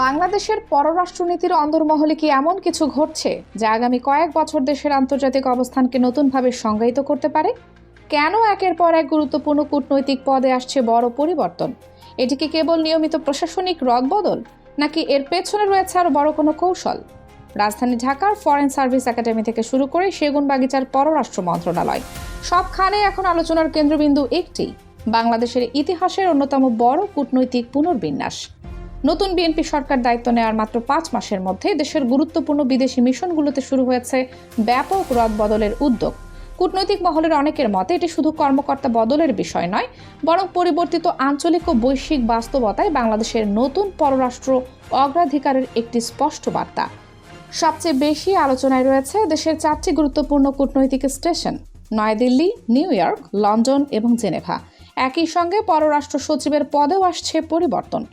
বাংলাদেশের পররাষ্ট্রনীতির অন্দরমহলে কি এমন কিছু ঘটছে যা আগামী কয়েক বছর দেশের আন্তর্জাতিক অবস্থানকে নতুনভাবে সংজ্ঞায়িত করতে পারে? কেন একের পর এক গুরুত্বপূর্ণ কূটনৈতিক পদে আসছে বড় পরিবর্তন? এটি কি কেবল নিয়মিত প্রশাসনিক রদবদল, নাকি এর পেছনে রয়েছে আরও বড় কোনো কৌশল? রাজধানী ঢাকার ফরেন সার্ভিস একাডেমি থেকে শুরু করে সেগুনবাগিচার পররাষ্ট্র মন্ত্রণালয়, সবখানে এখন আলোচনার কেন্দ্রবিন্দু একটি: বাংলাদেশের ইতিহাসের অন্যতম বড় কূটনৈতিক পুনর্বিন্যাস। নতুন বিএনপি সরকার দায়িত্ব নেওয়ার মাত্র 5 মাসের মধ্যে দেশের গুরুত্বপূর্ণ বিদেশি মিশনগুলোতে শুরু হয়েছে ব্যাপক রদবদলের উদ্যোগ। কূটনৈতিক মহলের অনেকের মতে এটি শুধু কর্মকর্তা বদলের বিষয় নয়, বরং পরিবর্তিত আঞ্চলিক ও বৈশ্বিক বাস্তবতায় বাংলাদেশের নতুন পররাষ্ট্র অগ্রাধিকারের একটি স্পষ্ট বার্তা। সবচেয়ে বেশি আলোচনায় রয়েছে দেশের 4টি গুরুত্বপূর্ণ কূটনৈতিক station: New Delhi, New York, London এবং জেনেভা। একই সঙ্গে পররাষ্ট্র সচিবের পদেও আসছে পরিবর্তন।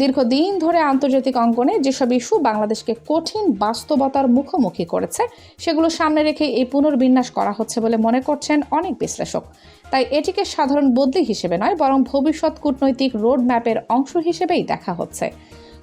দীর্ঘদিন ধরে আন্তর্জাতিক অঙ্গনে যেসব ইস্যু বাংলাদেশকে কঠিন বাস্তবতার মুখোমুখি করেছে, সেগুলো সামনে রেখে এই পুনর্বিন্যাস করা হচ্ছে বলে মনে করছেন অনেক বিশ্লেষক। তাই এটিকে সাধারণ বদলি হিসেবে নয়, বরং ভবিষ্যৎ কূটনৈতিক রোডম্যাপের অংশ হিসেবেই দেখা হচ্ছে।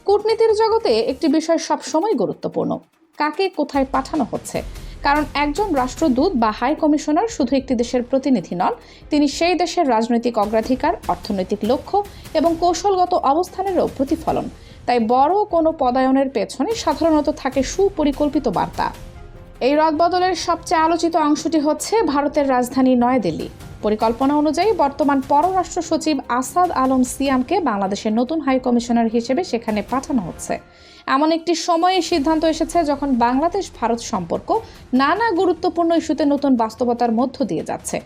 কূটনীতির জগতে একটি বিষয় সবসময় গুরুত্বপূর্ণ: কাকে কোথায় পাঠানো হচ্ছে। কারণ একজন রাষ্ট্রদূত বা হাই কমিশনার শুধু একটি দেশের প্রতিনিধি নন, তিনি সেই দেশের রাজনৈতিক অগ্রাধিকার, অর্থনৈতিক লক্ষ্য এবং কৌশলগত অবস্থানেরও প্রতিফলন। তাই বড় কোনো পদায়নের পেছনে সাধারণত থাকে সুপরিকল্পিত বার্তা। এই রদবদলের সবচেয়ে আলোচিত অংশটি হচ্ছে ভারতের রাজধানী নয়াদিল্লি। পরিকল্পনা অনুযায়ী বর্তমান পররাষ্ট্র সচিব আসাদ আলম সিয়ামকে বাংলাদেশের নতুন হাই কমিশনার হিসেবে সেখানে পাঠানো হচ্ছে। এমন একটি সময়ে সিদ্ধান্ত এসেছে যখন বাংলাদেশ ভারত সম্পর্ক নানা গুরুত্বপূর্ণ ইস্যুতে নতুন বাস্তবতার মধ্য দিয়ে যাচ্ছে।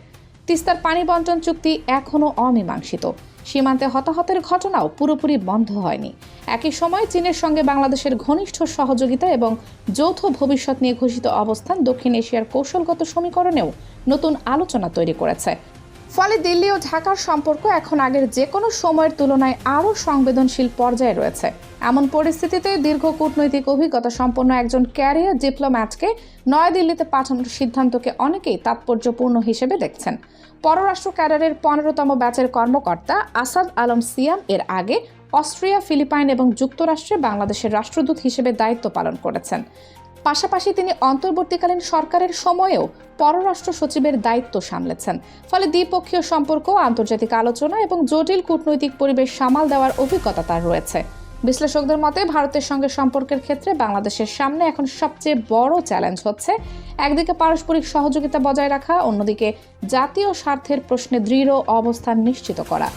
তিস্তার পানি বন্টন চুক্তি এখনও অমীমাংসিত, সীমান্তে হতাহতের ঘটনাও পুরোপুরি বন্ধ হয়নি। একই সময় চীনের সঙ্গে বাংলাদেশের ঘনিষ্ঠ সহযোগিতা এবং যৌথ ভবিষ্যৎ নিয়ে ঘোষিত অবস্থান দক্ষিণ এশিয়ার কৌশলগত সমীকরণেও নতুন আলোচনা তৈরি করেছে। ফলে দিল্লি ও ঢাকার সম্পর্ক এখন আগের যে কোনো সময়ের তুলনায় আরও সংবেদনশীল পর্যায়ে রয়েছে। এমন পরিস্থিতিতে দীর্ঘ কূটনৈতিক অভিজ্ঞতা সম্পন্ন একজন ক্যারিয়ার ডিপ্লোম্যাটকে নয়াদিল্লিতে পাঠানোর সিদ্ধান্তকে অনেকেই তাৎপর্যপূর্ণ হিসেবে দেখছেন। পররাষ্ট্র ক্যাডারের 15তম ব্যাচের কর্মকর্তা আসাদ আলম সিয়াম এর আগে অস্ট্রিয়া, ফিলিপাইন এবং যুক্তরাষ্ট্রে বাংলাদেশের রাষ্ট্রদূত হিসেবে দায়িত্ব পালন করেছেন। পাশাপাশি তিনি অন্তর্বর্তীকালীন সরকারের সময়েও পররাষ্ট্র সচিবের দায়িত্ব সামলেছেন। ফলে দ্বিপক্ষীয় সম্পর্ক, আন্তর্জাতিক আলোচনা এবং জটিল কূটনৈতিক পরিবেশ সামাল দেওয়ার অভিজ্ঞতা তার রয়েছে। বিশ্লেষকদের মতে ভারতের সঙ্গে সম্পর্কের ক্ষেত্রে বাংলাদেশের সামনে এখন সবচেয়ে বড় চ্যালেঞ্জ হচ্ছে একদিকে পারস্পরিক সহযোগিতা বজায় রাখা, অন্যদিকে জাতীয় স্বার্থের প্রশ্নে দৃঢ় অবস্থান নিশ্চিত করা।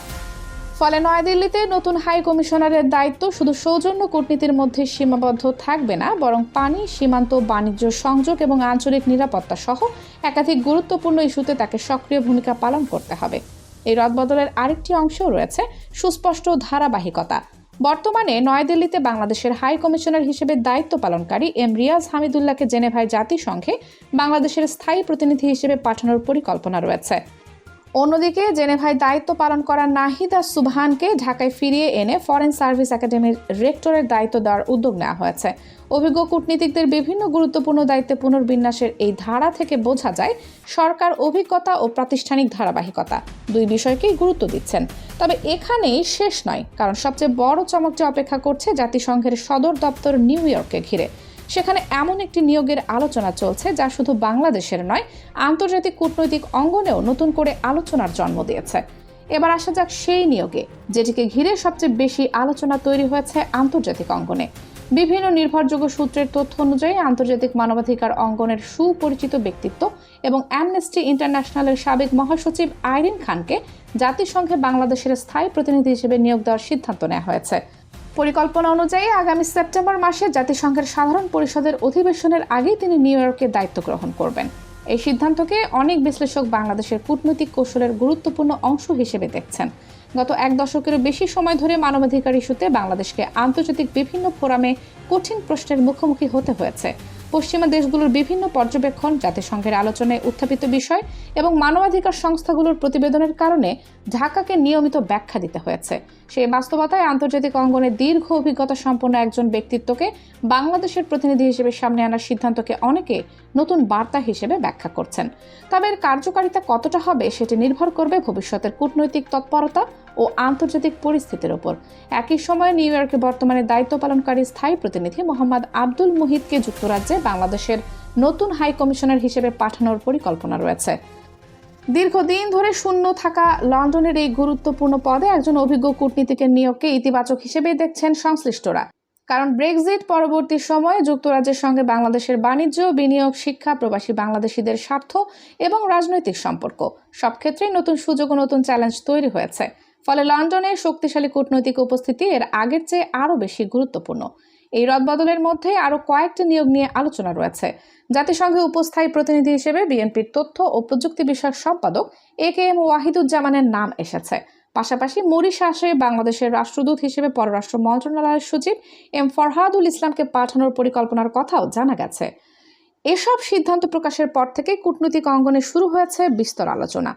ফলে নয়াদিল্লিতে নতুন হাই কমিশনারের দায়িত্ব শুধু সৌজন্য কূটনীতির মধ্যে সীমাবদ্ধ থাকবে না, বরং পানি, সীমান্ত, বাণিজ্য সংযোগ এবং আঞ্চলিক নিরাপত্তা সহ একাধিক গুরুত্বপূর্ণ ইস্যুতে তাকে সক্রিয় ভূমিকা পালন করতে হবে। এই রদবদলের আরেকটি অংশও রয়েছে সুস্পষ্ট ধারাবাহিকতা। বর্তমানে নয়াদিল্লিতে বাংলাদেশের হাই কমিশনার হিসেবে দায়িত্ব পালনকারী এম রিয়াজ হামিদুল্লাহকে জেনেভায় জাতিসংঘে বাংলাদেশের স্থায়ী প্রতিনিধি হিসেবে পাঠানোর পরিকল্পনা রয়েছে। অন্যদিকে জেনেভায় দায়িত্ব পালন করা নাহিদা সুবহানকে ঢাকায় ফিরিয়ে এনে ফরেন সার্ভিস একাডেমির রেক্টরের দায়িত্ব দেওয়ার উদ্যোগ নেওয়া হয়েছে। অভিজ্ঞ কূটনীতিকদের বিভিন্ন গুরুত্বপূর্ণ দায়িত্বে পুনর্বিন্যাসের এই ধারা থেকে বোঝা যায় সরকার অভিজ্ঞতা ও প্রাতিষ্ঠানিক ধারাবাহিকতা দুই বিষয়কেই গুরুত্ব দিচ্ছেন। তবে এখানেই শেষ নয়, কারণ সবচেয়ে বড় চমকটি অপেক্ষা করছে জাতিসংঘের সদর দপ্তর নিউ ইয়র্ককে ঘিরে। সেখানে এমন একটি নিয়োগের আলোচনা চলছে যা শুধু বাংলাদেশের নয়, আন্তর্জাতিক কূটনৈতিক অঙ্গনেও নতুন করে আলোচনার জন্ম দিয়েছে। এবার আসা যাক সেই নিয়োগে, যেটিকে ঘিরে সবচেয়ে বেশি আলোচনা তৈরি হয়েছে আন্তর্জাতিক অঙ্গনে। বিভিন্ন নির্ভরযোগ্য সূত্রের তথ্য অনুযায়ী আন্তর্জাতিক মানবাধিকার অঙ্গনের সুপরিচিত ব্যক্তিত্ব এবং অ্যামনেস্টি ইন্টারন্যাশনালের সাবেক মহাসচিব আইরিন খানকে জাতিসংঘে বাংলাদেশের স্থায়ী প্রতিনিধি হিসেবে নিয়োগ দেওয়ার সিদ্ধান্ত নেওয়া হয়েছে। পরিকল্পনা অনুযায়ী আগামী সেপ্টেম্বর মাসে জাতিসংঘের সাধারণ পরিষদের অধিবেশনের আগেই তিনি নিউ ইয়র্কে দায়িত্ব গ্রহণ করবেন। এই সিদ্ধান্তকে অনেক বিশ্লেষক বাংলাদেশের কূটনৈতিক কৌশলের গুরুত্বপূর্ণ অংশ হিসেবে দেখছেন। গত 1 দশকেরও বেশি সময় ধরে মানবাধিকার ইস্যুতে বাংলাদেশকে আন্তর্জাতিক বিভিন্ন ফোরামে কঠিন প্রশ্নের মুখোমুখি হতে হয়েছে। পশ্চিমা দেশগুলোর বিভিন্ন পর্যবেক্ষণ, জাতিসংঘের আলোচনায় উত্থাপিত বিষয় এবং মানবাধিকার সংস্থাগুলোর প্রতিবেদনের কারণে ঢাকাকে নিয়মিত ব্যাখ্যা দিতে হয়েছে। সেই বাস্তবতায় আন্তর্জাতিক অঙ্গনে দীর্ঘ অভিজ্ঞতা সম্পন্ন একজন ব্যক্তিত্বকে বাংলাদেশের প্রতিনিধি হিসেবে সামনে আনার সিদ্ধান্তকে অনেকে নতুন বার্তা হিসেবে ব্যাখ্যা করছেন। তবে এর কার্যকারিতা কতটা হবে সেটি নির্ভর করবে ভবিষ্যতের কূটনৈতিক তৎপরতা ও আন্তর্জাতিক পরিস্থিতির উপর। একই সময়ে নিউ ইয়র্কে বর্তমানে দায়িত্ব পালনকারী স্থায়ী প্রতিনিধি মোহাম্মদ আব্দুল মুহিতকে যুক্তরাজ্যে বাংলাদেশের নতুন হাই কমিশনার হিসেবে পাঠানোর পরিকল্পনা রয়েছে। দীর্ঘদিন ধরে শূন্য থাকা লন্ডনের এই গুরুত্বপূর্ণ পদে একজন অভিজ্ঞ কূটনীতিকের নিয়োগকে ইতিবাচক হিসেবেই দেখছেন সংশ্লিষ্টরা। কারণ ব্রেক্সিট পরবর্তী সময়ে যুক্তরাজ্যের সঙ্গে বাংলাদেশের বাণিজ্য, বিনিয়োগ, শিক্ষা, প্রবাসী বাংলাদেশিদের স্বার্থ এবং রাজনৈতিক সম্পর্ক সব ক্ষেত্রেই নতুন সুযোগ ও নতুন চ্যালেঞ্জ তৈরি হয়েছে। ফলে লন্ডনের শক্তিশালী কূটনৈতিক উপস্থিতি এর আগের চেয়ে আরও বেশি গুরুত্বপূর্ণ। এই রদবদলের মধ্যে আরও কয়েকটি নিয়োগ নিয়ে আলোচনা রয়েছে। জাতিসংঘে উপস্থায়ী প্রতিনিধি হিসেবে বিএনপির তথ্য ও প্রযুক্তি বিষয়ক সম্পাদক একেএম ওয়াহিদুজ্জামানের নাম এসেছে। পাশাপাশি মরিশাসে বাংলাদেশের রাষ্ট্রদূত হিসেবে পররাষ্ট্র মন্ত্রণালয়ের সচিব এম ফরহাদুল ইসলামকে পাঠানোর পরিকল্পনার কথাও জানা গেছে। এসব সিদ্ধান্ত প্রকাশের পর থেকে কূটনৈতিক অঙ্গনে শুরু হয়েছে বিস্তর আলোচনা।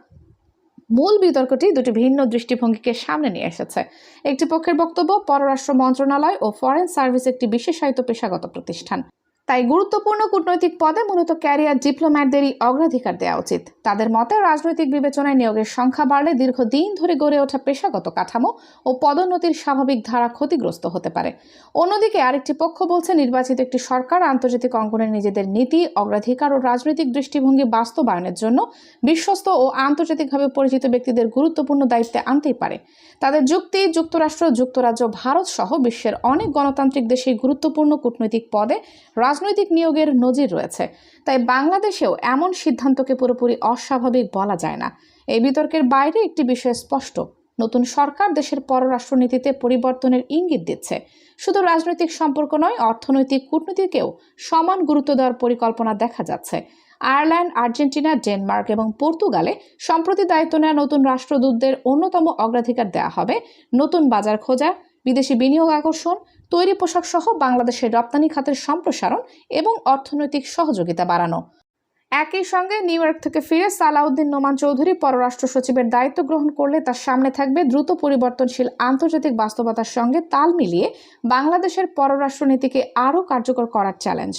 মূল বিতর্কটি দুটি ভিন্ন দৃষ্টিভঙ্গিকে সামনে নিয়ে এসেছে। একটি পক্ষের বক্তব্য, পররাষ্ট্র মন্ত্রণালয় ও ফরেন সার্ভিস একটি বিশেষায়িত পেশাগত প্রতিষ্ঠান, তাই গুরুত্বপূর্ণ কূটনৈতিক পদে মূলত ক্যারিয়ার ডিপ্লোম্যাটদেরই অগ্রাধিকার দেওয়া উচিত। তাদের মতে রাজনৈতিক বিবেচনায় নিয়োগের সংখ্যা বাড়লে দীর্ঘদিন ধরে গড়ে ওঠা পেশাগত কাঠামো ও পদোন্নতির স্বাভাবিক ধারা ক্ষতিগ্রস্ত হতে পারে। অন্যদিকে আরেকটি পক্ষ বলছে নির্বাচিত একটি সরকার আন্তর্জাতিক অঙ্গনে নিজেদের নীতি, অগ্রাধিকার ও রাজনৈতিক দৃষ্টিভঙ্গি বাস্তবায়নের জন্য বিশ্বস্ত ও আন্তর্জাতিকভাবে পরিচিত ব্যক্তিদের গুরুত্বপূর্ণ দায়িত্বে আনতেই পারে। তাদের যুক্তি, যুক্তরাষ্ট্র, যুক্তরাজ্য, ভারত সহ বিশ্বের অনেক গণতান্ত্রিক দেশে গুরুত্বপূর্ণ কূটনৈতিক পদে রাজনৈতিক নিয়োগের নজির রয়েছে। তাই বাংলাদেশেও এমন সিদ্ধান্তকে পুরোপুরি অস্বাভাবিক বলা যায় না। এই বিতর্কের বাইরে একটি বিষয় স্পষ্ট, নতুন সরকার দেশের পররাষ্ট্রনীতিতে পরিবর্তনের ইঙ্গিত দিচ্ছে। শুধু রাজনৈতিক সম্পর্ক নয়, অর্থনৈতিক কূটনীতিকেও সমান গুরুত্ব দেওয়ার পরিকল্পনা দেখা যাচ্ছে। আয়ারল্যান্ড, আর্জেন্টিনা, ডেনমার্ক এবং পর্তুগালে সম্প্রতি দায়িত্ব নেওয়া নতুন রাষ্ট্রদূতদের অন্যতম অগ্রাধিকার দেওয়া হবে নতুন বাজার খোঁজা, বিদেশি বিনিয়োগ আকর্ষণ, তৈরি পোশাক সহ বাংলাদেশের রপ্তানি খাতের সম্প্রসারণ এবং অর্থনৈতিক সহযোগিতা বাড়ানো। একই সঙ্গে নিউ ইয়র্ক থেকে ফিরে সালাউদ্দিন নোমান চৌধুরী পররাষ্ট্র সচিবের দায়িত্ব গ্রহণ করলে তার সামনে থাকবে দ্রুত পরিবর্তনশীল আন্তর্জাতিক বাস্তবতার সঙ্গে তাল মিলিয়ে বাংলাদেশের পররাষ্ট্রনীতিকে আরও কার্যকর করার চ্যালেঞ্জ।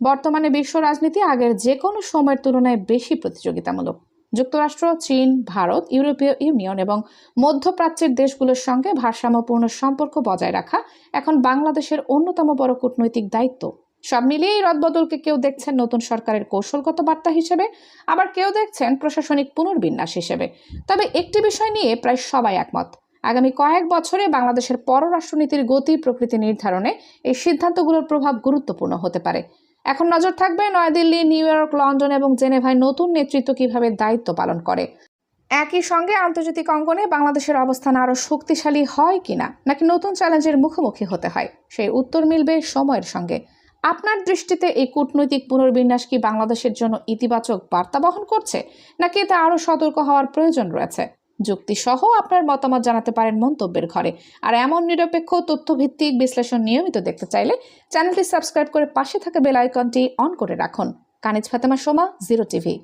বর্তমানে বিশ্ব রাজনীতি আগের যে কোনো সময়ের তুলনায় বেশি প্রতিযোগিতামূলক। যুক্তরাষ্ট্র, চীন, ভারত, ইউরোপীয় ইউনিয়ন এবং মধ্যপ্রাচ্যের দেশগুলোর সঙ্গে ভারসাম্যপূর্ণ সম্পর্ক বজায় রাখা এখন বাংলাদেশের অন্যতম বড় কূটনৈতিক দায়িত্ব। সব মিলিয়ে এই রদবদলকে কেউ দেখছেন নতুন সরকারের কৌশলগত বার্তা হিসেবে, আবার কেউ দেখছেন প্রশাসনিক পুনর্বিন্যাস হিসেবে। তবে একটি বিষয় নিয়ে প্রায় সবাই একমত, আগামী কয়েক বছরে বাংলাদেশের পররাষ্ট্রনীতির গতি প্রকৃতি নির্ধারণে এই সিদ্ধান্তগুলোর প্রভাব গুরুত্বপূর্ণ হতে পারে। এখন নজর থাকবে নয়াদিল্লি, নিউ ইয়র্ক, লন্ডন এবং জেনেভায় নতুন নেতৃত্ব কিভাবে দায়িত্ব পালন করে। একই সঙ্গে আন্তর্জাতিক অঙ্গনে বাংলাদেশের অবস্থান আরও শক্তিশালী হয় কিনা, নাকি নতুন চ্যালেঞ্জের মুখোমুখি হতে হয়, সেই উত্তর মিলবে সময়ের সঙ্গে। আপনার দৃষ্টিতে এই কূটনৈতিক পুনর্বিন্যাস কি বাংলাদেশের জন্য ইতিবাচক বার্তা বহন করছে, নাকি এতে আরও সতর্ক হওয়ার প্রয়োজন রয়েছে? যুক্তিসহ আপনার মতামত জানাতে পারেন মন্তব্যের ঘরে। আর এমন নিরপেক্ষ তথ্যভিত্তিক বিশ্লেষণ নিয়মিত দেখতে চাইলে চ্যানেলটি সাবস্ক্রাইব করে পাশে থাকা বেল আইকনটি অন করে রাখুন। কানিজ ফাতেমা সোমা, 0 টিভি।